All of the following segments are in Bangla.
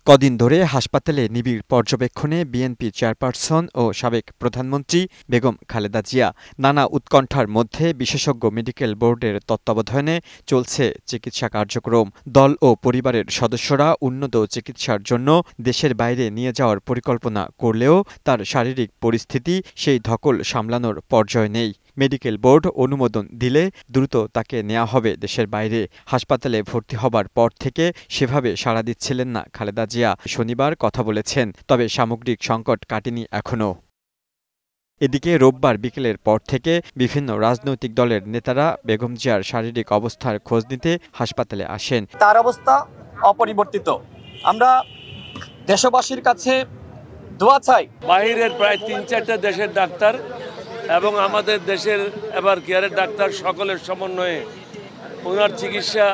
কদিন ধরে হাসপাতালে নিবিড় পর্যবেক্ষণে বিএনপি চেয়ারপারসন ও সাবেক প্রধানমন্ত্রী বেগম খালেদা জিয়া। নানা উৎকণ্ঠার মধ্যে বিশেষজ্ঞ মেডিকেল বোর্ডের তত্ত্বাবধানে চলছে চিকিৎসা কার্যক্রম। দল ও পরিবারের সদস্যরা উন্নত চিকিৎসার জন্য দেশের বাইরে নিয়ে যাওয়ার পরিকল্পনা করলেও তার শারীরিক পরিস্থিতি সেই ধকল সামলানোর পর্যায়ে নেই। মেডিকেল বোর্ড অনুমোদন দিলে দ্রুত তাকে নেওয়া হবে দেশের বাইরে। হাসপাতালে ভর্তি হবার পর থেকে সেভাবে সাড়া দিচ্ছিলেন না খালেদা জিয়া। শনিবার কথা বলেছেন, তবে সামগ্রিক সংকট কাটেনি এখনো। এদিকে রোববার বিকেলের পর থেকে বিভিন্ন রাজনৈতিক দলের নেতারা বেগম জিয়ার শারীরিক অবস্থার খোঁজ নিতে হাসপাতালে আসেন। তার অবস্থা অপরিবর্তিত। আমরা দেশবাসীর কাছে দোয়া চাই। বাহিরের প্রায় ৩-৪টা দেশের ডাক্তার এবং আমাদের দেশের এবার কেয়ারের ডাক্তার সকলের সমন্বয়ে ওনার চিকিৎসা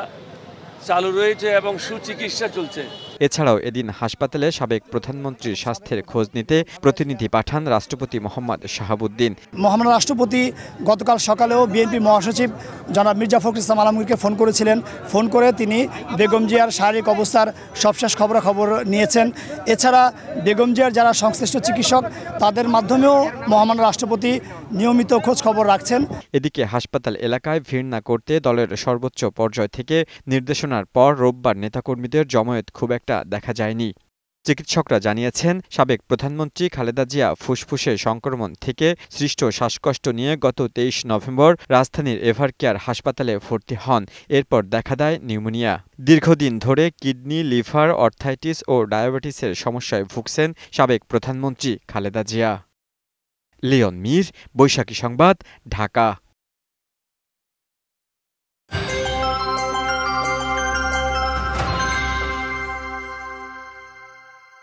চালু রয়েছে এবং সুচিকিৎসা চলছে। এছাড়াও এদিন হাসপাতালে সাবেক প্রধানমন্ত্রীর স্বাস্থ্যের খোঁজ নিতে প্রতিনিধি পাঠান রাষ্ট্রপতি মোহাম্মদ শাহাবুদ্দিন। মহামান্য রাষ্ট্রপতি গতকাল সকালেও বিএনপি মহাসচিব জনাব মির্জা ফখরুল ইসলাম আলমগীরকে ফোন করেছিলেন। ফোন করে তিনি বেগম জিয়ার শারীরিক অবস্থার সবশেষ খবরাখবর নিয়েছেন। এছাড়া বেগম জিয়ার যারা সংশ্লিষ্ট চিকিৎসক তাদের মাধ্যমেও মহামান্য রাষ্ট্রপতি নিয়মিত খোঁজ খবর রাখছেন। এদিকে হাসপাতাল এলাকায় ভিড় না করতে দলের সর্বোচ্চ পর্যায় থেকে নির্দেশনার পর রোববার নেতাকর্মীদের জমায়েত খুব একটা দেখা যায়নি। চিকিৎসকরা জানিয়েছেন, সাবেক প্রধানমন্ত্রী খালেদা জিয়া ফুসফুসে সংক্রমণ থেকে সৃষ্ট শ্বাসকষ্ট নিয়ে গত ২৩ নভেম্বর রাজধানীর এভারকেয়ার হাসপাতালে ভর্তি হন। এরপর দেখা দেয় নিউমোনিয়া। দীর্ঘদিন ধরে কিডনি, লিভার, অর্থাইটিস ও ডায়াবেটিসের সমস্যায় ভুগছেন সাবেক প্রধানমন্ত্রী খালেদা জিয়া। লিওন মীর, বৈশাখী সংবাদ, ঢাকা।